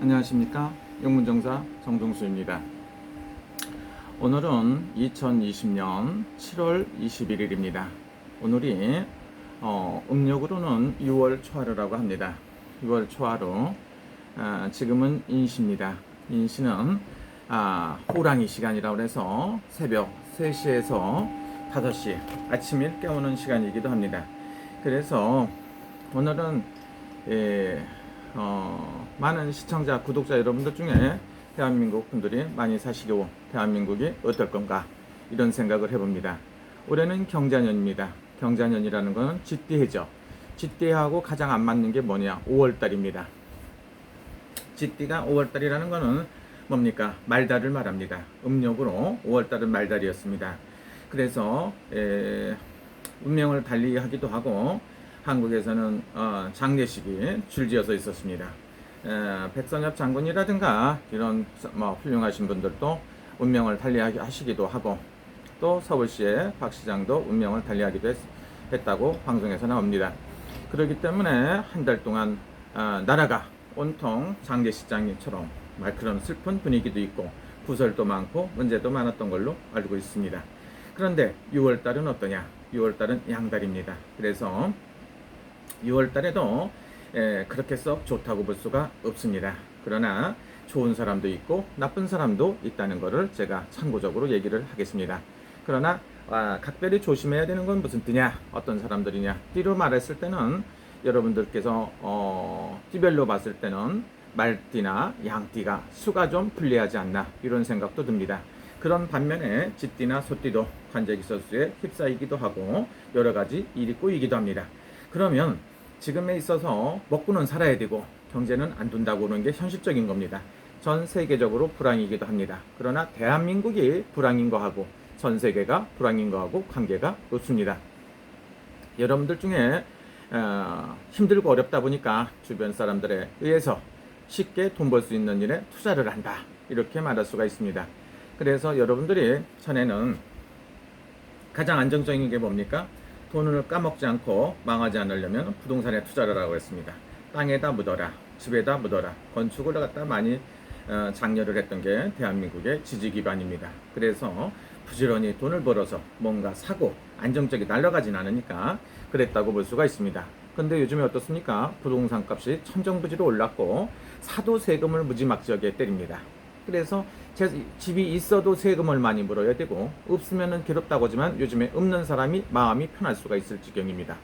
안녕하십니까. 영문정사 정종수입니다. 오늘은 2020년 7월 21일입니다. 오늘이 음력으로는 6월 초하루라고 합니다. 6월 초하루, 지금은 인시입니다. 인시는 호랑이 시간이라고 해서 새벽 3시에서 5시 아침을 깨우는 시간이기도 합니다. 그래서 오늘은 많은 시청자, 구독자 여러분들 중에 대한민국 분들이 많이 사시고 대한민국이 어떨 건가 이런 생각을 해봅니다. 올해는 경자년입니다. 경자년이라는 것은 쥐띠해죠. 쥐띠하고 가장 안 맞는 게 뭐냐? 5월달입니다. 쥐띠가 5월달이라는 것은 뭡니까? 말달을 말합니다. 음력으로 5월달은 말달이었습니다. 그래서 운명을 달리하기도 하고 한국에서는 장례식이 줄지어서 있었습니다. 백선엽 장군이라든가 이런 훌륭하신 분들도 운명을 달리하시기도 하고 또 서울시의 박 시장도 운명을 달리하기도 했다고 방송에서 나옵니다. 그렇기 때문에 한 달 동안 나라가 온통 장례식장처럼 그런 슬픈 분위기도 있고 구설도 많고 문제도 많았던 걸로 알고 있습니다. 그런데 6월달은 어떠냐? 6월달은 양달입니다. 그래서 6월달에도 그렇게 썩 좋다고 볼 수가 없습니다. 그러나 좋은 사람도 있고 나쁜 사람도 있다는 것을 제가 참고적으로 얘기를 하겠습니다. 그러나 각별히 조심해야 되는 건 무슨 띠냐? 어떤 사람들이냐? 띠로 말했을 때는 여러분들께서 띠별로 봤을 때는 말띠나 양띠가 수가 좀 불리하지 않나 이런 생각도 듭니다. 그런 반면에 쥐띠나 소띠도 관제기설수에 휩싸이기도 하고 여러 가지 일이 꼬이기도 합니다. 그러면 지금에 있어서 먹고는 살아야 되고 경제는 안 둔다고 하는 게 현실적인 겁니다. 전 세계적으로 불황이기도 합니다. 그러나 대한민국이 불황인 거하고 전 세계가 불황인 거하고 관계가 없습니다. 여러분들 중에 힘들고 어렵다 보니까 주변 사람들에 의해서 쉽게 돈 벌 수 있는 일에 투자를 한다 이렇게 말할 수가 있습니다. 그래서 여러분들이 전에는 가장 안정적인 게 뭡니까? 돈을 까먹지 않고 망하지 않으려면 부동산에 투자를 하고 했습니다. 땅에다 묻어라, 집에다 묻어라, 건축을 갖다 많이 장려를 했던 게 대한민국의 지지기반입니다. 그래서 부지런히 돈을 벌어서 뭔가 사고 안정적이 날아가진 않으니까 그랬다고 볼 수가 있습니다. 근데 요즘에 어떻습니까? 부동산 값이 천정부지로 올랐고 사도 세금을 무지막지하게 때립니다. 그래서 집이 있어도 세금을 많이 물어야 되고 없으면 괴롭다고 하지만 요즘에 없는 사람이 마음이 편할 수가 있을 지경입니다.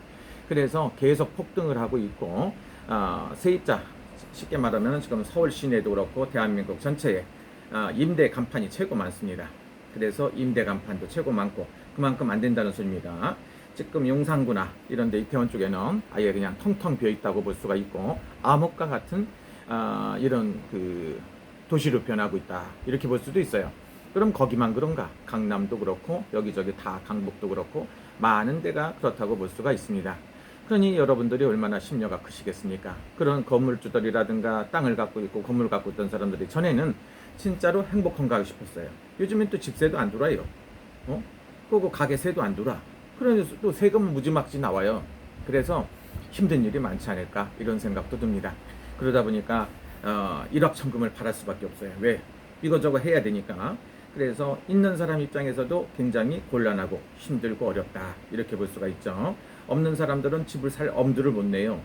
그래서 계속 폭등을 하고 있고 세입자 쉽게 말하면 지금 서울 시내도 그렇고 대한민국 전체에 임대 간판이 최고 많습니다. 그래서 임대 간판도 최고 많고 그만큼 안 된다는 소리입니다. 지금 용산구나 이런 데 이태원 쪽에는 아예 그냥 텅텅 비어 있다고 볼 수가 있고 암흑과 같은 이런 도시로 변하고 있다 이렇게 볼 수도 있어요. 그럼 거기만 그런가? 강남도 그렇고 여기저기 다 강북도 그렇고 많은 데가 그렇다고 볼 수가 있습니다. 그러니 여러분들이 얼마나 심려가 크시겠습니까? 그런 건물주들이라든가 땅을 갖고 있고 건물 갖고 있던 사람들이 전에는 진짜로 행복한가 하고 싶었어요. 요즘엔 또 집세도 안 들어와요. 그리고 가게세도 안 들어와. 그러면서 또 세금은 무지막지 나와요. 그래서 힘든 일이 많지 않을까 이런 생각도 듭니다. 그러다 보니까 일확천금을 바랄 수밖에 없어요. 왜? 이거저거 해야 되니까. 그래서 있는 사람 입장에서도 굉장히 곤란하고 힘들고 어렵다 이렇게 볼 수가 있죠. 없는 사람들은 집을 살 엄두를 못 내요.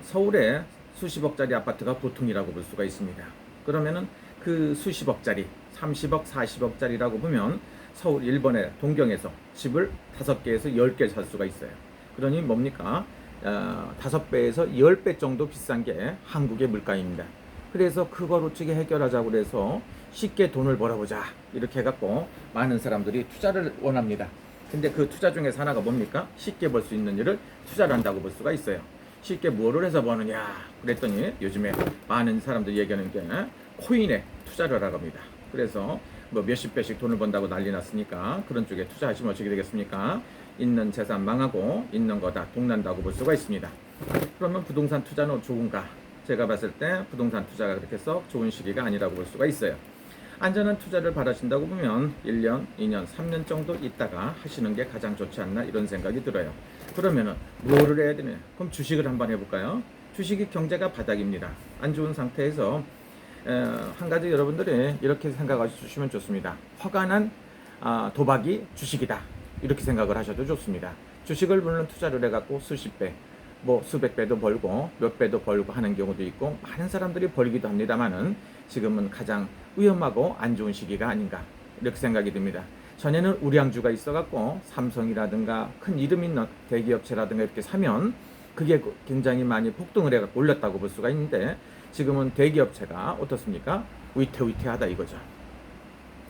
서울에 수십억짜리 아파트가 보통이라고 볼 수가 있습니다. 그러면은 그 수십억짜리 30억 40억짜리라고 보면 서울 일본의 동경에서 집을 5개에서 10개 살 수가 있어요. 그러니 뭡니까? 5배에서 10배 정도 비싼 게 한국의 물가입니다. 그래서 그걸 어떻게 해결하자고 그래서 쉽게 돈을 벌어보자 이렇게 해갖고 많은 사람들이 투자를 원합니다. 근데 그 투자 중에서 하나가 뭡니까? 쉽게 벌 수 있는 일을 투자를 한다고 볼 수가 있어요. 쉽게 뭐를 해서 버느냐 그랬더니 요즘에 많은 사람들이 얘기하는 게 코인에 투자를 하라고 합니다. 그래서 뭐 몇십 배씩 돈을 번다고 난리 났으니까 그런 쪽에 투자하시면 어떻게 되겠습니까? 있는 재산 망하고 있는 거 다 동난다고 볼 수가 있습니다. 그러면 부동산 투자는 좋은가? 제가 봤을 때 부동산 투자가 그렇게 썩 좋은 시기가 아니라고 볼 수가 있어요. 안전한 투자를 바라신다고 보면 1년, 2년, 3년 정도 있다가 하시는 게 가장 좋지 않나 이런 생각이 들어요. 그러면은 뭐를 해야 되냐? 그럼 주식을 한번 해볼까요? 주식이 경제가 바닥입니다. 안 좋은 상태에서 한 가지 여러분들이 이렇게 생각해 주시면 좋습니다. 허가 난 도박이 주식이다. 이렇게 생각을 하셔도 좋습니다. 주식을 물론 투자를 해갖고 수십 배, 뭐 수백 배도 벌고 몇 배도 벌고 하는 경우도 있고 많은 사람들이 벌기도 합니다만은 지금은 가장 위험하고 안 좋은 시기가 아닌가 이렇게 생각이 듭니다. 전에는 우량주가 있어갖고 삼성이라든가 큰 이름 있는 대기업체라든가 이렇게 사면 그게 굉장히 많이 폭등을 해갖고 올렸다고 볼 수가 있는데 지금은 대기업체가 어떻습니까? 위태위태하다 이거죠.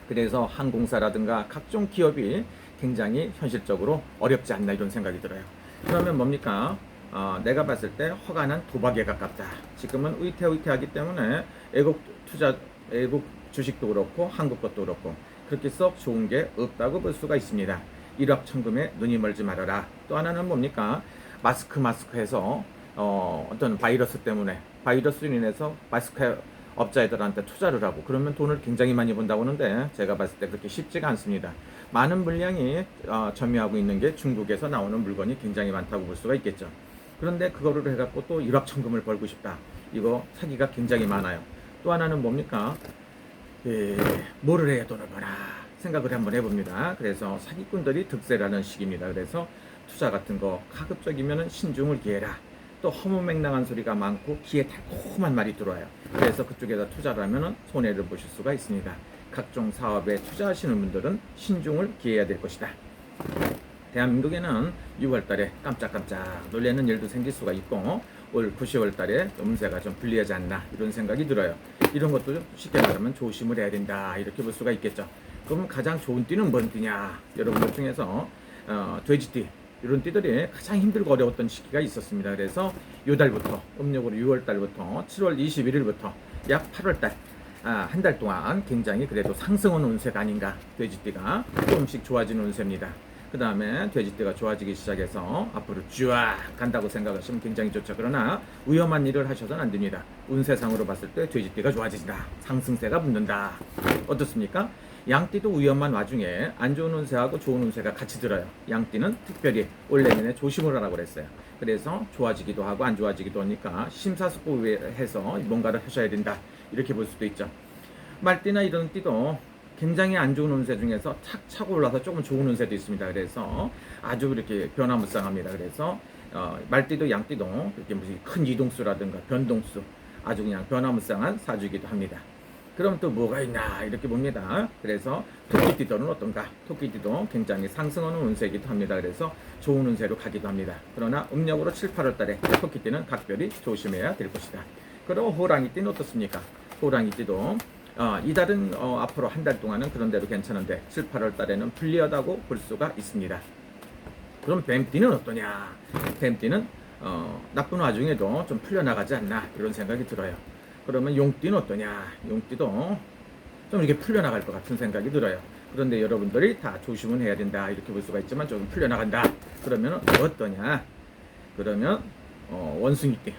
그래서 항공사라든가 각종 기업이 굉장히 현실적으로 어렵지 않나 이런 생각이 들어요. 그러면 뭡니까? 내가 봤을 때 허가난 도박에 가깝다. 지금은 위태위태하기 때문에 외국 주식도 그렇고 한국 것도 그렇고 그렇게 썩 좋은 게 없다고 볼 수가 있습니다. 일확천금에 눈이 멀지 말아라. 또 하나는 뭡니까? 마스크 해서 어떤 바이러스 때문에 바이러스로 인해서 마스크 업자들한테 투자를 하고 그러면 돈을 굉장히 많이 번다고 하는데 제가 봤을 때 그렇게 쉽지가 않습니다. 많은 물량이 점유하고 있는 게 중국에서 나오는 물건이 굉장히 많다고 볼 수가 있겠죠. 그런데 그거를 해갖고 또 일확천금을 벌고 싶다. 이거 사기가 굉장히 많아요. 또 하나는 뭡니까? 뭐를 해야 돈을 버나 생각을 한번 해봅니다. 그래서 사기꾼들이 득세라는 식입니다. 그래서 투자 같은 거 가급적이면 신중을 기해라. 또 허무맹랑한 소리가 많고 귀에 달콤한 말이 들어와요. 그래서 그쪽에다 투자를 하면 손해를 보실 수가 있습니다. 각종 사업에 투자하시는 분들은 신중을 기해야 될 것이다. 대한민국에는 6월달에 깜짝깜짝 놀라는 일도 생길 수가 있고 올 9, 10월달에 음세가 좀 불리하지 않나 이런 생각이 들어요. 이런 것도 쉽게 말하면 조심을 해야 된다 이렇게 볼 수가 있겠죠. 그러면 가장 좋은 띠는 뭔 띠냐? 여러분들 중에서 돼지띠 이런 띠들이 가장 힘들고 어려웠던 시기가 있었습니다. 그래서 요 달부터 음력으로 6월달부터 7월 21일부터 약 8월달 한 달 동안 굉장히 그래도 상승하는 운세가 아닌가. 돼지띠가 조금씩 좋아지는 운세입니다. 그 다음에 돼지띠가 좋아지기 시작해서 앞으로 쭉 간다고 생각하시면 굉장히 좋죠. 그러나 위험한 일을 하셔서는 안 됩니다. 운세상으로 봤을 때 돼지띠가 좋아진다. 상승세가 붙는다. 어떻습니까? 양띠도 위험한 와중에 안 좋은 운세하고 좋은 운세가 같이 들어요. 양띠는 특별히 올 내년에 조심을 하라고 그랬어요. 그래서 좋아지기도 하고 안 좋아지기도 하니까 심사숙고해서 뭔가를 하셔야 된다. 이렇게 볼 수도 있죠. 말띠나 이런 띠도 굉장히 안 좋은 운세 중에서 착 차고 올라서 조금 좋은 운세도 있습니다. 그래서 아주 이렇게 변화무쌍합니다. 그래서 말띠도 양띠도 이렇게 무슨 큰 이동수라든가 변동수 아주 그냥 변화무쌍한 사주이기도 합니다. 그럼 또 뭐가 있나 이렇게 봅니다. 그래서 토끼띠들은 어떤가? 토끼띠도 굉장히 상승하는 운세이기도 합니다. 그래서 좋은 운세로 가기도 합니다. 그러나 음력으로 7, 8월 달에 토끼띠는 각별히 조심해야 될 것이다. 그리고 호랑이띠는 어떻습니까? 호랑이띠도 이달은 앞으로 한 달 동안은 그런 대로 괜찮은데 7, 8월 달에는 불리하다고 볼 수가 있습니다. 그럼 뱀띠는 어떠냐? 뱀띠는 나쁜 와중에도 좀 풀려나가지 않나 이런 생각이 들어요. 그러면 용띠는 어떠냐? 용띠도 좀 이렇게 풀려나갈 것 같은 생각이 들어요. 그런데 여러분들이 다 조심은 해야 된다 이렇게 볼 수가 있지만 조금 풀려나간다. 그러면 어떠냐? 그러면 원숭이띠.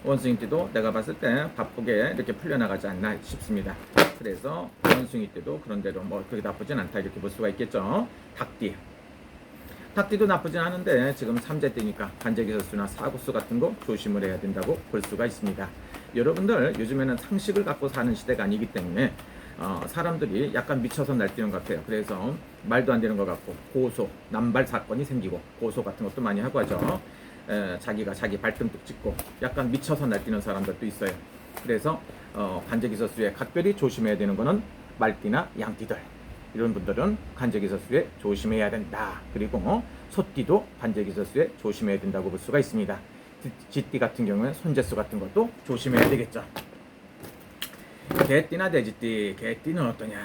원숭이띠도 내가 봤을 때 바쁘게 이렇게 풀려나가지 않나 싶습니다. 그래서 원숭이띠도 그런 대로 뭐 그렇게 나쁘진 않다 이렇게 볼 수가 있겠죠. 닭띠. 닭띠도 나쁘진 않은데 지금 삼재띠니까 관제기설수나 사고수 같은 거 조심을 해야 된다고 볼 수가 있습니다. 여러분들 요즘에는 상식을 갖고 사는 시대가 아니기 때문에 사람들이 약간 미쳐서 날뛰는 것 같아요. 그래서 말도 안 되는 것 같고 고소, 남발 사건이 생기고 고소 같은 것도 많이 하고 하죠. 자기가 자기 발등뚝 찍고 약간 미쳐서 날뛰는 사람들도 있어요. 그래서 관제기설수에 각별히 조심해야 되는 거는 말띠나 양띠들 이런 분들은 관제기설수에 조심해야 된다. 그리고 소띠도 관제기설수에 조심해야 된다고 볼 수가 있습니다. 쥐띠 같은 경우는 손재수 같은 것도 조심해야 되겠죠. 개띠나 돼지띠, 개띠는 어떠냐?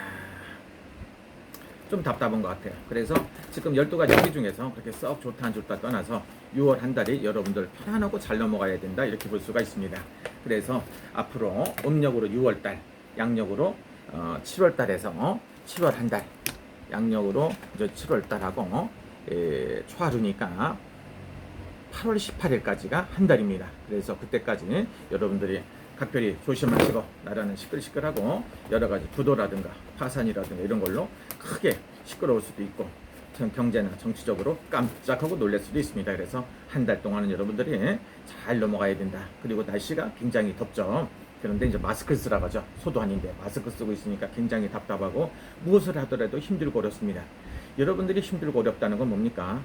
좀 답답한 것 같아요. 그래서 지금 12가지 띠 중에서 그렇게 썩 좋다 안 좋다 떠나서 6월 한 달이 여러분들 편안하고 잘 넘어가야 된다 이렇게 볼 수가 있습니다. 그래서 앞으로 음력으로 6월달, 양력으로 7월달에서 7월 한 달, 양력으로 이제 7월달하고 초하루니까 8월 18일까지가 한 달입니다. 그래서 그때까지 여러분들이 각별히 조심하시고 나라는 시끌시끌하고 여러가지 부도라든가 파산이라든가 이런 걸로 크게 시끄러울 수도 있고 경제나 정치적으로 깜짝하고 놀랄 수도 있습니다. 그래서 한 달 동안은 여러분들이 잘 넘어가야 된다. 그리고 날씨가 굉장히 덥죠. 그런데 이제 마스크를 쓰라고 하죠. 소도 아닌데 마스크 쓰고 있으니까 굉장히 답답하고 무엇을 하더라도 힘들고 어렵습니다. 여러분들이 힘들고 어렵다는 건 뭡니까?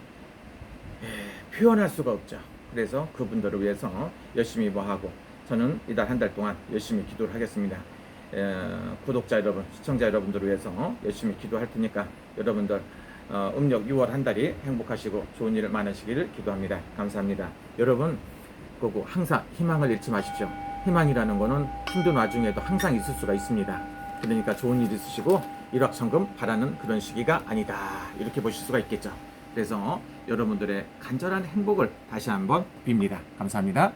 표현할 수가 없죠. 그래서 그분들을 위해서 열심히 하고 저는 이달 한 달 동안 열심히 기도를 하겠습니다. 구독자 여러분, 시청자 여러분들을 위해서 열심히 기도할 테니까 여러분들 음력 6월 한 달이 행복하시고 좋은 일 많으시기를 기도합니다. 감사합니다. 여러분 그리고 항상 희망을 잃지 마십시오. 희망이라는 거는 힘든 와중에도 항상 있을 수가 있습니다. 그러니까 좋은 일 있으시고 일확천금 바라는 그런 시기가 아니다. 이렇게 보실 수가 있겠죠. 그래서 여러분들의 간절한 행복을 다시 한번 빕니다. 감사합니다.